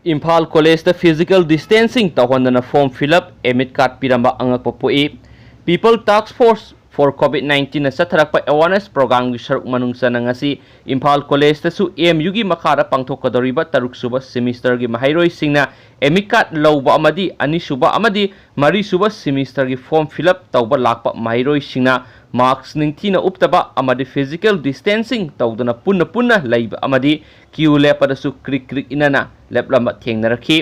Imphal College the physical distancing tawhondana form fill up emit card piramba angakpa poi People Task Force for COVID-19 na satharakpa awareness program gi saruk manungsa na ngasi Imphal College ta su AMU gi makhara pangthokadoriba taruk suba semester gi mahairoi singna emit card lawba amadi ani suba amadi mari suba semester gi form fill up tawba lakpa mahairoi singna marks ningthina uptaba amadi physical distancing tawdana punna laiba amadi queue lepada su krik inana leplamba thengnarakhi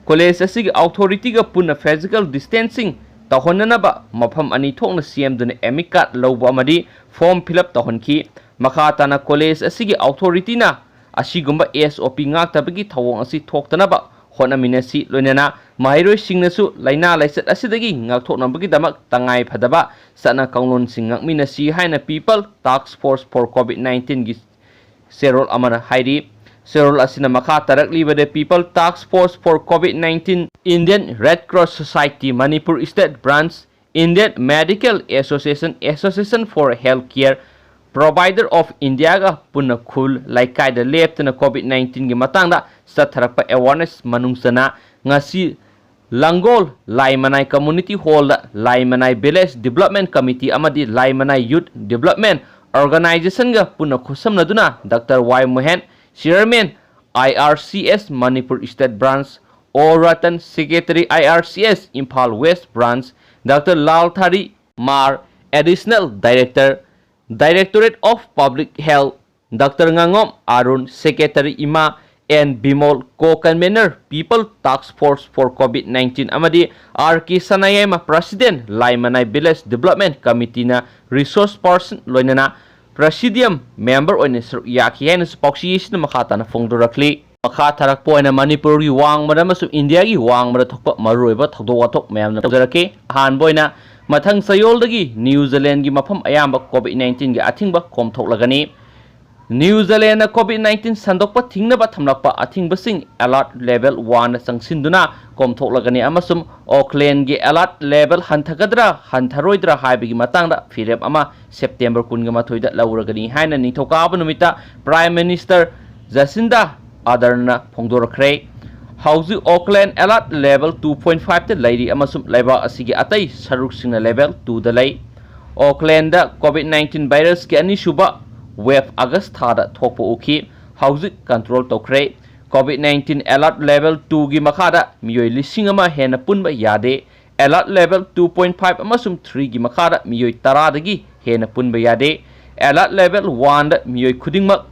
college asigi authority ga punna physical distancing tawhonnanaba mapham ani thokna CM duna emit card lawba amadi form fill up tawhonki makhatana college asigi authority na asigumba SOP ngaktabagi thawong asi thoktanaba honaminasi loinana mahairoi singnasu laina laichat asidagi ngakthoknabagi damak tangai phadaba sana kaunglon singak minasi haina People Task Force for COVID-19 gi serol amana hairi serol asina makha tarakliba de People Task Force for COVID-19 Indian Red Cross Society Manipur State Branch Indian Medical Association for Healthcare Provider of India ga punna khul laikai da leptana COVID-19 gi matangda satharakpa awareness manungsana ngasi Langol Laimanai Community Hall da Laimanai Village Development Committee amadi Laimanai Youth Development Organization ga punna khusamna duna Dr. Y Mohan Chairman IRCS Manipur State Branch O Ratan Secretary IRCS Imphal West Branch Dr. Lal Thari Mar Additional Director Directorate of Public Health Dr. Ngangom Arun Secretary Ima and Bimol Co-Convener People Task Force for COVID-19 amadi RK Sanayema President Laimanai Village Development Committee na Resource Person loinana Presidium Member oine yaki haina spokesperson makata na fongdorakli makha tharak poina Manipur gi wangmada masu India gi wangmada thokpa maruiba thokdo wathok mem na tawjarake han boina Mathang Chayol dagi New Zealand gi mapham ayamba COVID-19 gi Athingba komthoklagani New Zealand na COVID-19 sandokpa thingnaba thamlakpa Athingba sing alert level 1 sangsinduna komthoklagani amasum Auckland gi alert level hanthakadra hantharoidra haibigi matangda firep ama September 18 da lauragani haina nithokaba numita Prime Minister Jacinda Ardern phongdorakre Hauzi Auckland alert level 2.5 te lairi amasum laiba asigi atai saruk singna level 2 da lai Auckland da COVID-19 virus ki ani shuba wave August thada thokpo uki hauzi control tokre COVID-19 alert level 2 gi makhada miyoi lisingama hena punba yade alert level 2.5 amasum 3 gi makhada miyoi 10 dagi hena punba yade alert level 1 da miyoi khudingmak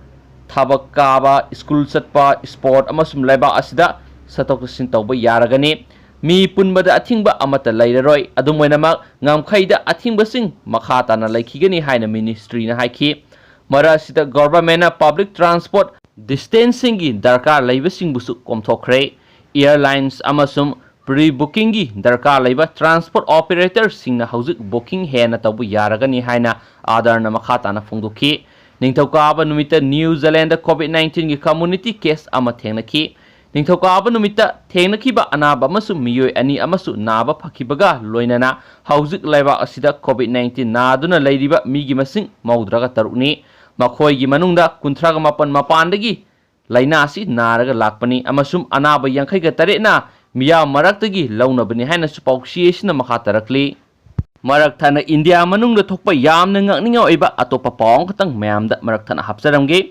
thabak kaba school satpa sport amasum laiba asida satok sin tawba yaragani mi punbada Athingba amata lairaroi adumoinamak ngamkhaida Athingba sing makhata na laikhigani haina ministry na haiki mara sida government na public transport distancing gi darkar laiba sing busu komthokre airlines amasum pre-booking gi darkar laiba transport operator sing na hauzik booking hena tabu yaragani haina adar na makhata na phongdoki ningthokaba numita New Zealand COVID-19 gi community case ama thengnaki ningthokaba numita thengnakiba anaba amasu miyoi ani amasu naba phakibaga loinana hauzik laiba asida COVID-19 naduna leiriba migi masing maudraga tarukni makhoi gi manungda 38 mapandagi laina asi naraga lakpani amasum anaba yankhai ga tare na miya maraktagi launabani haina spokesperson makatarakli marak thana India manungda thokpa yamna ngakninga oiba atopa pawng khatang mayamda marak thana hapsaramge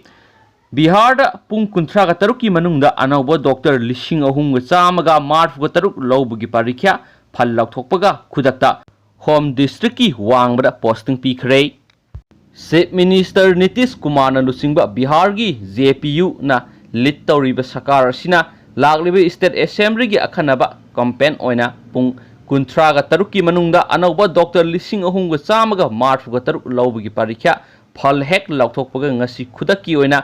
Bihar da pung 33 ki manungda anauba Dr. Lishing ahunga chamaga marfuga taruk lawbugi parikya phal laukthokpaga khudakta Home District ki wangbada posting pikhre Chief Minister Nitish Kumar na lusingba Bihar gi JPU na lead tawriba sakar sina lagliba State Assembly gi akhanaba campaign oina pung 33 ki manungda anauba Dr. Lishing ahunga chamaga marfuga taruk lawbugi parikya phal hek laukthokpaga ngasi khudaki oina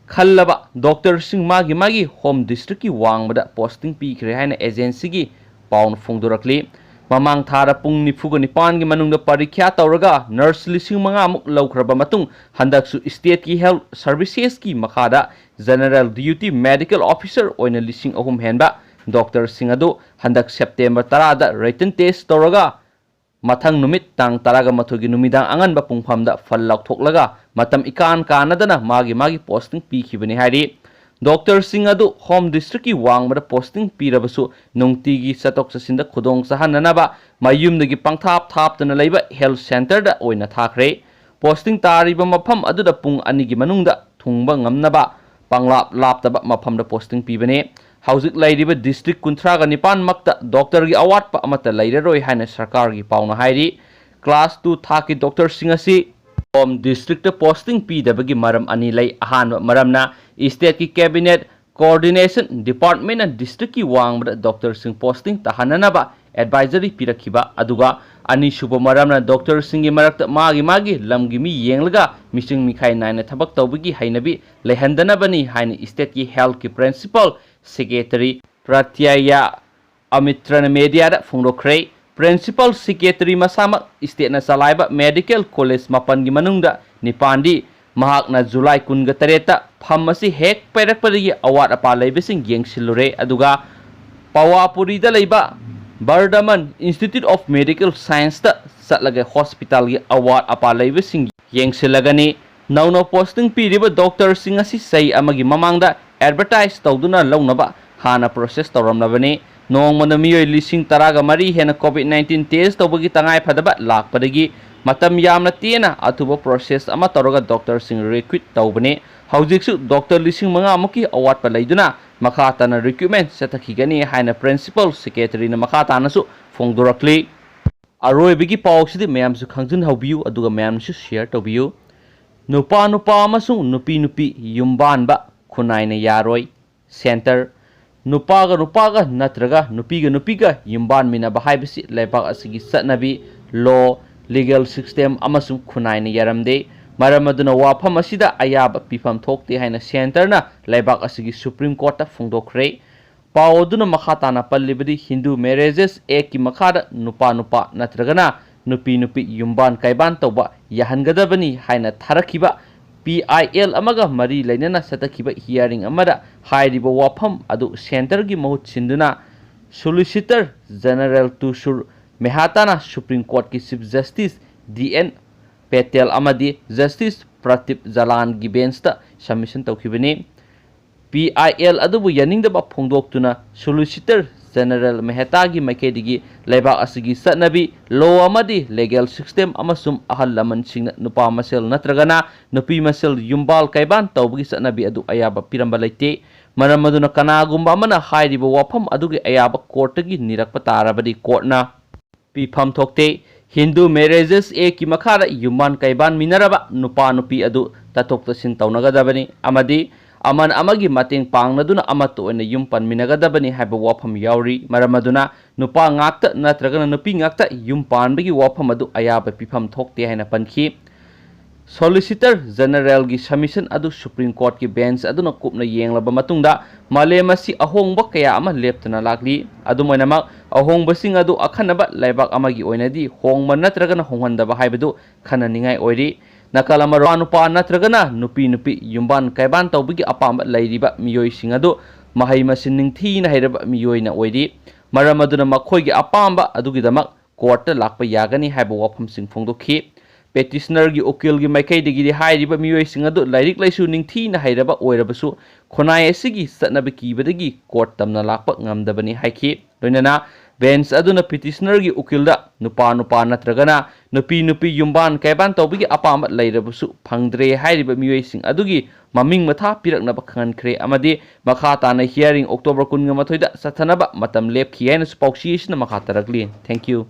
Khallaba Dr. Singh magi Home District ki wangbada posting pikre haina agency gi pawn phongdorakli mamang thara pung nifuga nipan gi manungda parikya tawraga nurse lising manga muk laukraba matung handaksu state ki health services ki makhada general duty medical officer oina lising ahum henba Dr. Singh adu handak September 10 da written test tawraga Mathang numit tang taraga mathugi numidang angan ba pungphamda phal laukthok laga matam ikan kanadana magi posting pikhibani hari ꯗꯣꯛꯇꯔꯁꯤꯡ ꯑꯗꯨ home ꯗꯤꯁꯇ꯭ꯔꯤꯛꯀꯤ ꯋꯥꯡꯃꯗ posting ꯄꯤꯔꯕꯁꯨ ꯅꯨꯡꯇꯤꯒꯤ ꯆꯠꯊꯣꯛ ꯆꯠꯁꯤꯟꯗ ꯈꯨꯗꯣꯡ ꯆꯥꯍꯟꯅꯅꯕ ꯃꯌꯨꯝꯗꯒꯤ ꯄꯪꯊꯥꯞ ꯊꯥꯞꯇꯨꯅ ꯂꯩꯕ health ꯁꯦꯟꯇꯔꯗ ꯑꯣꯏꯅ ꯊꯥꯈ꯭ꯔꯦ꯫ ꯄꯣꯁꯇꯤꯡ ꯇꯥꯔꯤꯕ ꯃꯐꯝ ꯑꯗꯨꯗ ꯄꯨꯡ 2ꯒꯤ ꯃꯅꯨꯡꯗ ꯊꯨꯡꯕ ꯉꯝꯅꯕ ꯄꯪꯂꯥꯞ ꯂꯥꯞꯇꯕ ꯃꯐꯝꯗ ꯄꯣꯁꯇꯤꯡ ꯄꯤꯕꯅꯤ꯫ ꯍꯧꯖꯤꯛ ꯂꯩꯔꯤꯕ ꯗꯤꯁꯇ꯭ꯔꯤꯛ 39 ꯃꯛꯇ ꯗꯣꯛꯇꯔꯒꯤ ꯑꯋꯥꯠꯄ ꯑꯃꯠꯇ ꯂꯩꯔꯔꯣꯏ ꯍꯥꯏꯅ ꯁꯔꯀꯥꯔꯒꯤ ꯄꯥꯎꯅ ꯍꯥꯏꯔꯤ꯫ ꯀ꯭ꯂꯥꯁ 2 ꯊꯥꯛꯀꯤ ꯗꯣꯛꯇꯔꯁꯤꯡ ꯑꯁꯤ ꯍꯣꯝ ꯗꯤꯁꯇ꯭ꯔꯤꯛꯇ ꯄꯣꯁꯇꯤꯡ ꯄꯤꯗꯕꯒꯤ ꯃꯔꯝ ꯑꯅꯤ ꯂꯩ꯫ ꯑꯍꯥꯟꯕ ꯃꯔꯝꯅ ꯏꯁꯇꯦꯠꯀꯤ ꯀꯦꯕꯤꯅꯦꯠ ꯀꯣꯑꯣꯔꯗꯤꯅꯦꯁꯟ ꯗꯤꯄꯥꯔꯠꯃꯦꯟꯠꯅ ꯗꯤꯁꯇ꯭ꯔꯤꯛꯀꯤ ꯋꯥꯡꯃꯗ ꯗꯣꯛꯇꯔꯁꯤꯡ ꯄꯣꯁꯇꯤꯡ ꯇꯥꯍꯟꯅꯅꯕ ꯑꯦꯗꯚꯥꯏꯖꯔꯤ ꯄꯤꯔꯛꯈꯤꯕ, ꯑꯗꯨꯒ ꯑꯅꯤꯁꯨꯕ ꯃꯔꯝꯅ ꯗꯣꯛꯇꯔꯁꯤꯡꯒꯤ ꯃꯔꯛꯇ ꯃꯥꯒꯤ ꯂꯝꯒꯤ ꯃꯤ ꯌꯦꯡꯂꯒ ꯃꯤꯆꯪ ꯃꯤꯈꯥꯏ ꯅꯥꯏꯅ ꯊꯕꯛ ꯇꯧꯕꯒꯤ ꯍꯩꯅꯕꯤ ꯂꯩꯍꯟꯗꯅꯕꯅꯤ ꯍꯥꯏꯅ ꯏꯁꯇꯦꯠꯀꯤ ꯍꯦꯜꯊꯀꯤ ꯄ꯭ꯔꯤꯟꯁꯤꯄꯜ ꯁꯦꯀ꯭ꯔꯦꯇꯔꯤ ꯄ꯭ꯔꯇ꯭ꯌꯥꯌꯥ ꯑꯃꯤꯇ꯭ꯔꯅ ꯃꯦꯗꯤꯌꯥꯗ ꯐꯣꯡꯗꯣꯛꯈ꯭ꯔꯦ꯫ ꯄ꯭ꯔꯤꯟꯁꯤꯄꯜ ꯁꯦꯀ꯭ꯔꯦꯇꯔꯤ ꯃꯁꯥꯃꯛ ꯏꯁꯇꯦꯠꯅ ꯆꯂꯥꯏꯕ ꯃꯦꯗꯤꯀꯦꯜ ꯀꯣꯂꯦꯖ 9ꯒꯤ ꯃꯅꯨꯡꯗ 9ꯗꯤ ꯃꯍꯥꯛꯅ ꯖꯨꯂꯥꯏ 18ꯗ ꯐꯝ ꯑꯁꯤ ꯍꯦꯛ ꯄꯩꯔꯛꯄꯗꯒꯤ ꯑꯋꯥꯠ ꯑꯄꯥ ꯂꯩꯕꯁꯤꯡ ꯌꯦꯡꯁꯤꯜꯂꯨꯔꯦ, ꯑꯗꯨꯒ ꯄꯋꯥꯄꯨꯔꯤꯗ ꯂꯩꯕ ꯕꯔꯗꯃꯟ ꯏꯟꯁꯇꯤꯇ꯭ꯌꯨꯠ ꯑꯣꯐ ꯃꯦꯗꯤꯀꯦꯜ ꯁꯥꯏꯟꯁꯇ ꯆꯠꯂꯒ ꯍꯣꯁꯄꯤꯇꯥꯜꯒꯤ ꯑꯋꯥꯠ ꯑꯄꯥ ꯂꯩꯕꯁꯤꯡ ꯌꯦꯡꯁꯤꯜꯂꯒꯅꯤ꯫ ꯅꯧꯅ ꯄꯣꯁꯇꯤꯡ ꯄꯤꯔꯤꯕ ꯗꯣꯛꯇꯔꯁꯤꯡ ꯑꯁꯤ ꯆꯍꯤ ꯑꯃꯒꯤ ꯃꯃꯥꯡꯗ ꯑꯦꯗꯚꯔꯇꯥꯏꯖ ꯇꯧꯗꯨꯅ ꯂꯧꯅꯕ ꯍꯥꯟꯅ ꯄ꯭ꯔꯣꯁꯦꯁ ꯇꯧꯔꯝꯂꯕꯅꯤ꯫ ꯅꯣꯡꯃꯗ ꯃꯤꯑꯣꯏ 13,000 ꯍꯦꯟꯅ COVID-19 ꯇꯦꯁ ꯇꯧꯕꯒꯤ ꯇꯉꯥꯏꯐꯗꯕ ꯂꯥꯛꯄꯗꯒꯤ ꯃꯇꯝ ꯌꯥꯝꯅ ꯇꯦꯟꯅ ꯑꯊꯨꯕ ꯄ꯭ꯔꯣꯁꯦꯁ ꯑꯃ ꯇꯧꯔꯒ ꯗꯣꯛꯇꯔꯁꯤꯡ ꯔꯤꯀ꯭ꯔꯨꯏꯠ ꯇꯧꯕꯅꯤ꯫ ꯍꯧꯖꯤꯛꯁꯨ ꯗꯣꯛꯇꯔ 5,000 ꯃꯨꯛꯀꯤ ꯑꯋꯥꯠꯄ ꯂꯩꯗꯨꯅ ꯃꯈꯥ ꯇꯥꯅ ꯔꯤꯀ꯭ꯔꯨꯏꯠꯃꯦꯟꯠ ꯆꯠꯊꯈꯤꯒꯅꯤ ꯍꯥꯏꯅ ꯄ꯭ꯔꯤꯟꯁꯤꯄꯜ ꯁꯦꯀ꯭ꯔꯦꯇꯔꯤꯅ ꯃꯈꯥ ꯇꯥꯅꯁꯨ ꯐꯣꯡꯗꯣꯔꯛꯂꯤ꯫ ꯑꯔꯣꯏꯕꯒꯤ ꯄꯥꯎꯁꯤꯗꯤ ꯃꯌꯥꯝꯁꯨ ꯈꯪꯖꯤꯟꯍꯧꯕꯤꯌꯨ, ꯑꯗꯨꯒ ꯃꯌꯥꯝꯁꯨ ꯁꯦꯌꯔ ꯇꯧꯕꯤꯌꯨ꯫ ꯅꯨꯄꯥ ꯑꯃꯁꯨꯡ ꯅꯨꯄꯤ ꯌꯨꯝꯕꯥꯟꯕ ꯈꯨꯟꯅꯥꯏꯅ ꯌꯥꯔꯣꯏ꯫ ꯁꯦꯟꯇꯔ: ꯅꯨꯄꯥꯒ ꯅꯠꯇ꯭ꯔꯒ ꯅꯨꯄꯤꯒ ꯌꯨꯝꯕꯥꯟꯃꯤꯟꯅꯕ ꯍꯥꯏꯕꯁꯤ ꯂꯩꯕꯥꯛ ꯑꯁꯤꯒꯤ ꯆꯠꯅꯕꯤ, ꯂꯣ, ꯂꯤꯒꯦꯜ ꯁꯤꯁꯇꯦꯝ ꯑꯃꯁꯨꯡ ꯈꯨꯟꯅꯥꯏꯅ ꯌꯥꯔꯝꯗꯦ꯫ ꯃꯔꯝ ꯑꯗꯨꯅ ꯋꯥꯐꯝ ꯑꯁꯤꯗ ꯑꯌꯥꯕ ꯄꯤꯐꯝ ꯊꯣꯛꯇꯦ ꯍꯥꯏꯅ ꯁꯦꯟꯇꯔꯅ ꯂꯩꯕꯥꯛ ꯑꯁꯤꯒꯤ ꯁꯨꯄ꯭ꯔꯤꯝ ꯀꯣꯔꯠꯇ ꯐꯣꯡꯗꯣꯛꯈ꯭ꯔꯦ꯫ ꯄꯥꯎ ꯑꯗꯨꯅ ꯃꯈꯥ ꯇꯥꯅ ꯄꯜꯂꯤꯕꯗꯤ ꯍꯤꯟꯗꯨ ꯃꯦꯔꯦꯖꯦꯁ ꯑꯦꯛꯀꯤ ꯃꯈꯥꯗ ꯅꯨꯄꯥ ꯅꯠꯇ꯭ꯔꯒꯅ ꯅꯨꯄꯤ ꯌꯨꯝꯕꯥꯟ ꯀꯩꯕꯥꯟ ꯇꯧꯕ ꯌꯥꯍꯟꯒꯗꯕꯅꯤ ꯍꯥꯏꯅ ꯊꯥꯔꯛꯈꯤꯕ PIL ꯑꯃꯒ ꯃꯔꯤ ꯂꯩꯅꯅ ꯆꯠꯊꯈꯤꯕ ꯍꯤꯌꯥꯔꯤꯡ ꯑꯃꯗ ꯍꯥꯏꯔꯤꯕ ꯋꯥꯐꯝ ꯑꯗꯨ ꯁꯦꯟꯇꯔꯒꯤ ꯃꯍꯨꯠ ꯁꯤꯟꯗꯨꯅ ꯁꯣꯂꯤꯁꯤꯇꯔ ꯖꯦꯅꯔꯦꯜ ꯇꯨꯁꯨꯔ ꯃꯦꯍꯇꯥꯅ ꯁꯨꯄ꯭ꯔꯤꯝ ꯀꯣꯔꯠꯀꯤ ꯆꯤꯐ ꯖꯁꯇꯤꯁ DN ꯄꯦꯇꯦꯜ ꯑꯃꯗꯤ ꯖꯁꯇꯤꯁ ꯄ꯭ꯔꯇꯤꯞ ꯖꯂꯥꯟꯒꯤ ꯕꯦꯟꯆꯇ ꯁꯕꯃꯤꯁꯟ ꯇꯧꯈꯤꯕꯅꯤ꯫ PIL ꯑꯗꯨꯕꯨ ꯌꯥꯅꯤꯡꯗꯕ ꯐꯣꯡꯗꯣꯛꯇꯨꯅ ꯁꯣꯂꯤꯁꯤꯇꯔ ꯖꯦꯅꯔꯦꯜ ꯃꯦꯍꯇꯥꯒꯤ ꯃꯥꯏꯀꯩꯗꯒꯤ ꯂꯩꯕꯥꯛ ꯑꯁꯤꯒꯤ ꯆꯠꯅꯕꯤ, ꯂꯣ ꯑꯃꯗꯤ ꯂꯤꯒꯦꯜ ꯁꯤꯁꯇꯦꯝ ꯑꯃꯁꯨꯡ ꯑꯍꯜ ꯂꯃꯟꯁꯤꯡꯅ ꯅꯨꯄꯥ ꯃꯁꯦꯜ ꯅꯠꯇ꯭ꯔꯒꯅ ꯅꯨꯄꯤ ꯃꯁꯦꯜ ꯌꯨꯝꯕꯥꯜ ꯀꯩꯕꯥꯟ ꯇꯧꯕꯒꯤ ꯆꯠꯅꯕꯤ ꯑꯗꯨ ꯑꯌꯥꯕ ꯄꯤꯔꯝꯕ ꯂꯩꯇꯦ꯫ ꯃꯔꯝ ꯑꯗꯨꯅ ꯀꯅꯥꯒꯨꯝꯕ ꯑꯃꯅ ꯍꯥꯏꯔꯤꯕ ꯋꯥꯐꯝ ꯑꯗꯨꯒꯤ ꯑꯌꯥꯕ ꯀꯣꯔꯠꯇꯒꯤ ꯅꯤꯔꯛꯄ ꯇꯥꯔꯕꯗꯤ ꯀꯣꯔꯠꯅ ꯄꯤꯐꯝ ꯊꯣꯛꯇꯦ꯫ ꯍꯤꯟꯗꯨ ꯃꯦꯔꯦꯖꯦꯁ ꯑꯦꯛꯀꯤ ꯃꯈꯥꯗ ꯌꯨꯝꯕꯥꯟ ꯀꯩꯕꯥꯟ ꯃꯤꯟꯅꯔꯕ ꯅꯨꯄꯤ ꯑꯗꯨ ꯇꯥꯊꯣꯛ ꯇꯥꯁꯤꯟ ꯇꯧꯅꯒꯗꯕꯅꯤ ꯑꯃꯗꯤ ꯑꯃꯅ ꯑꯃꯒꯤ ꯃꯇꯦꯡ ꯄꯥꯡꯅꯗꯨꯅ ꯑꯃꯠꯇ ꯑꯣꯏꯅ ꯌꯨꯝ ꯄꯥꯟꯃꯤꯟꯅꯒꯗꯕꯅꯤ ꯍꯥꯏꯕ ꯋꯥꯐꯝ ꯌꯥꯎꯔꯤ꯫ ꯃꯔꯝ ꯑꯗꯨꯅ ꯅꯨꯄꯥ ꯉꯥꯛꯇ ꯅꯠꯇ꯭ꯔꯒꯅ ꯅꯨꯄꯤ ꯉꯥꯛꯇ ꯌꯨꯝ ꯄꯥꯟꯕꯒꯤ ꯋꯥꯐꯝ ꯑꯗꯨ ꯑꯌꯥꯕ ꯄꯤꯐꯝ ꯊꯣꯛꯇꯦ ꯍꯥꯏꯅ ꯄꯟꯈꯤ꯫ ꯁꯣꯂꯤꯁꯤꯇꯔ ꯖꯦꯅꯔꯦꯜꯒꯤ ꯁꯕꯃꯤꯁꯟ ꯑꯗꯨ ꯁꯨꯄ꯭ꯔꯤꯝ ꯀꯣꯔꯠꯀꯤ ꯕꯦꯟꯆ ꯑꯗꯨꯅ ꯀꯨꯞꯅ ꯌꯦꯡꯂꯕ ꯃꯇꯨꯡꯗ ꯃꯥꯂꯦꯝ ꯑꯁꯤ ꯑꯍꯣꯡꯕ ꯀꯌꯥ ꯑꯃ ꯂꯦꯞꯇꯨꯅ ꯂꯥꯛꯂꯤ꯫ ꯑꯗꯨꯝ ꯑꯣꯏꯅꯃꯛ ꯑꯍꯣꯡꯕꯁꯤꯡ ꯑꯗꯨ ꯑꯈꯟꯅꯕ ꯂꯩꯕꯥꯛ ꯑꯃꯒꯤ ꯑꯣꯏꯅꯗꯤ ꯍꯣꯡꯕ ꯅꯠꯇ꯭ꯔꯒꯅ ꯍꯣꯡꯍꯟꯗꯕ ꯍꯥꯏꯕꯗꯨ ꯈꯟꯅꯅꯤꯡꯉꯥꯏ ꯑꯣꯏꯔꯤ꯫ ꯅꯥꯀꯜ ꯑꯃꯔꯣꯝꯗ ꯅꯨꯄꯥ ꯅꯠꯇ꯭ꯔꯒꯅ ꯅꯨꯄꯤ ꯌꯨꯝꯕꯥꯟ ꯀꯩꯕꯥꯟ ꯇꯧꯕꯒꯤ ꯑꯄꯥꯝꯕ ꯂꯩꯔꯤꯕ ꯃꯤꯑꯣꯏꯁꯤꯡ ꯑꯗꯨ ꯃꯍꯩ ꯃꯁꯤꯡ ꯅꯤꯡꯊꯤꯅ ꯍꯩꯔꯕ ꯃꯤꯑꯣꯏꯅ ꯑꯣꯏꯔꯤ꯫ ꯃꯔꯝ ꯑꯗꯨꯅ ꯃꯈꯣꯏꯒꯤ ꯑꯄꯥꯝꯕ ꯑꯗꯨꯒꯤꯗꯃꯛ ꯀꯣꯔꯠꯇ ꯂꯥꯛꯄ ꯌꯥꯒꯅꯤ ꯍꯥꯏꯕ ꯋꯥꯐꯝꯁꯤꯡ ꯐꯣꯡꯗꯣꯛꯈꯤ꯫ ꯄꯦꯇꯤꯁꯅꯔꯒꯤ ꯎꯀꯤꯜꯒꯤ ꯃꯥꯏꯀꯩꯗꯒꯤꯗꯤ ꯍꯥꯏꯔꯤꯕ ꯃꯤꯑꯣꯏꯁꯤꯡ ꯑꯗꯨ ꯂꯥꯏꯔꯤꯛ ꯂꯥꯏꯁꯨ ꯅꯤꯡꯊꯤꯅ ꯍꯩꯔꯕ ꯑꯣꯏꯔꯕꯁꯨ ꯈꯨꯟꯅꯥꯏ ꯑꯁꯤꯒꯤ ꯆꯠꯅꯕꯤ ꯀꯤꯕꯗꯒꯤ ꯀꯣꯔꯠ ꯇꯝꯅ ꯂꯥꯛꯄ ꯉꯝꯗꯕꯅꯤ ꯍꯥꯏꯈꯤ꯫ ꯂꯣꯏꯅꯅ ꯕꯦꯟꯆ ꯑꯗꯨꯅ ꯄꯤꯇꯤꯁꯅꯔꯒꯤ ꯎꯀꯤꯜꯗ ꯅꯨꯄꯥ ꯅꯠꯇ꯭ꯔꯒꯅ ꯅꯨꯄꯤ ꯌꯨꯝꯕꯥꯟ ꯀꯩꯕꯥꯟ ꯇꯧꯕꯒꯤ ꯑꯄꯥꯝꯕ ꯂꯩꯔꯕꯁꯨ ꯐꯪꯗ꯭ꯔꯦ ꯍꯥꯏꯔꯤꯕ ꯃꯤꯑꯣꯏꯁꯤꯡ ꯑꯗꯨꯒꯤ ꯃꯃꯤꯡ ꯃꯊꯥ ꯄꯤꯔꯛꯅꯕ ꯈꯪꯍꯟꯈ꯭ꯔꯦ ꯑꯃꯗꯤ ꯃꯈꯥ ꯇꯥꯅ ꯍꯤꯌꯥꯔꯤꯡ ꯑꯣꯛꯇꯣꯕꯔ 21ꯗ ꯆꯠꯊꯅꯕ ꯃꯇꯝ ꯂꯦꯞꯈꯤ ꯍꯥꯏꯅꯁꯨ ꯄꯥꯎꯆꯦ ꯑꯁꯤꯅ ꯃꯈꯥ ꯇꯥꯔꯛꯂꯤ꯫ Thank you.